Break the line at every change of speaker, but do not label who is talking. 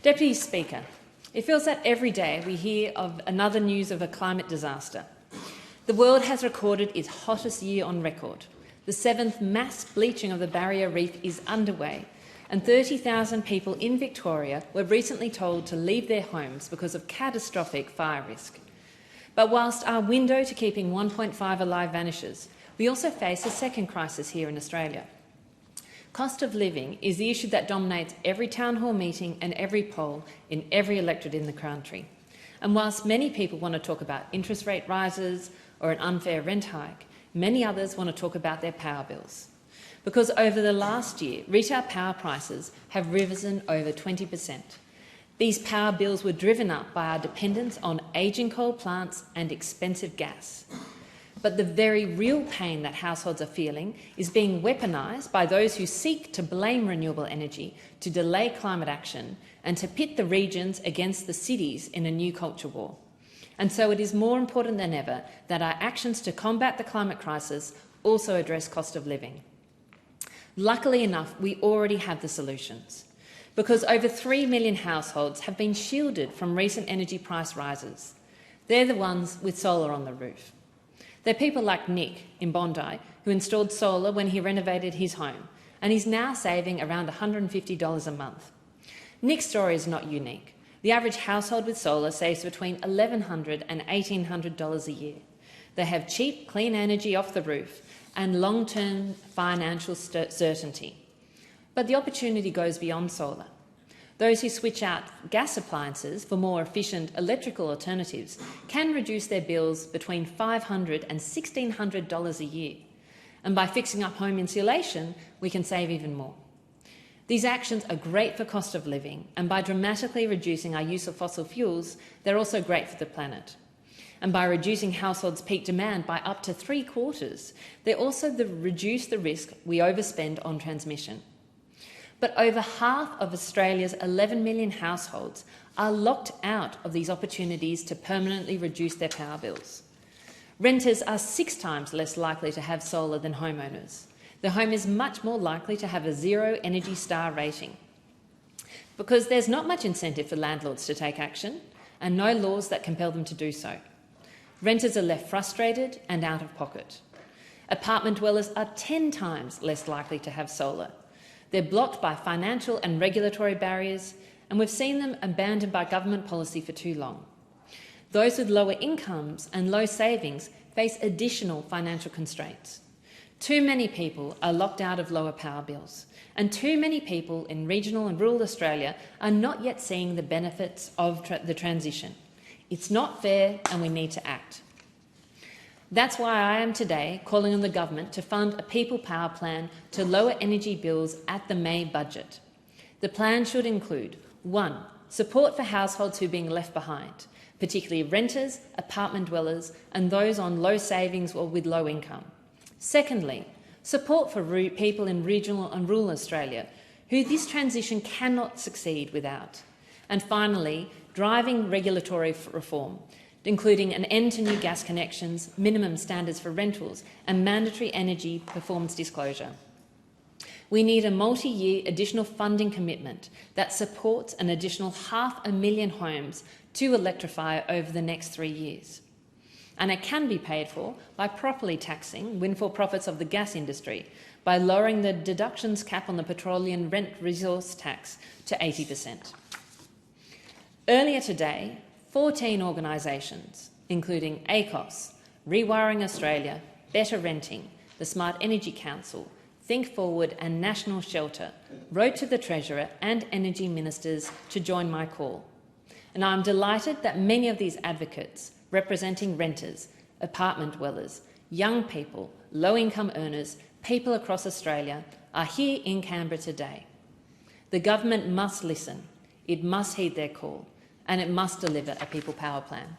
Deputy Speaker, it feels that every day we hear of another news of a climate disaster. The world has recorded its hottest year on record. The 7th mass bleaching of the barrier reef is underway, and 30,000 people in Victoria were recently told to leave their homes because of catastrophic fire risk. But whilst our window to keeping 1.5 alive vanishes, we also face a second crisis here in Australia. Cost of living is the issue that dominates every town hall meeting and every poll in every electorate in the country. And whilst many people want to talk about interest rate rises or an unfair rent hike, many others want to talk about their power bills. Because over the last year, retail power prices have risen over 20%. These power bills were driven up by our dependence on ageing coal plants and expensive gas. But the very real pain that households are feeling is being weaponised by those who seek to blame renewable energy to delay climate action and to pit the regions against the cities in a new culture war. And so it is more important than ever that our actions to combat the climate crisis also address cost of living. Luckily enough, we already have the solutions, because over 3 million households have been shielded from recent energy price rises. They're the ones with solar on the roof. They're people like Nick in Bondi, who installed solar when he renovated his home, and he's now saving around $150 a month. Nick's story is not unique. The average household with solar saves between $1,100 and $1,800 a year. They have cheap, clean energy off the roof and long-term financial certainty. But the opportunity goes beyond solar. Those who switch out gas appliances for more efficient electrical alternatives can reduce their bills between $500 and $1,600 a year. And by fixing up home insulation, we can save even more. These actions are great for cost of living, and by dramatically reducing our use of fossil fuels, they're also great for the planet. And by reducing households' peak demand by up to 3/4, they also reduce the risk we overspend on transmission. But over half of Australia's 11 million households are locked out of these opportunities to permanently reduce their power bills. Renters are 6 times less likely to have solar than homeowners. The home is much more likely to have a 0 Energy Star rating, because there's not much incentive for landlords to take action and no laws that compel them to do so. Renters are left frustrated and out of pocket. Apartment dwellers are 10 times less likely to have solar. They're blocked by financial and regulatory barriers, and we've seen them abandoned by government policy for too long. Those with lower incomes and low savings face additional financial constraints. Too many people are locked out of lower power bills, and too many people in regional and rural Australia are not yet seeing the benefits of the transition. It's not fair, and we need to act. That's why I am today calling on the government to fund a people power plan to lower energy bills at the May budget. The plan should include 1. Support for households who are being left behind, particularly renters, apartment dwellers and those on low savings or with low income. Secondly, support for people in regional and rural Australia who this transition cannot succeed without. And finally, driving regulatory reform, including an end to new gas connections, minimum standards for rentals and mandatory energy performance disclosure. We need a multi-year additional funding commitment that supports an additional 500,000 homes to electrify over the next 3 years. And it can be paid for by properly taxing windfall profits of the gas industry, by lowering the deductions cap on the petroleum rent resource tax to 80%. Earlier today, 14 organisations, including ACOS, Rewiring Australia, Better Renting, the Smart Energy Council, Think Forward and National Shelter, wrote to the Treasurer and Energy Ministers to join my call. And I'm delighted that many of these advocates, representing renters, apartment dwellers, young people, low-income earners, people across Australia, are here in Canberra today. The government must listen, it must heed their call, and it must deliver a people power plan.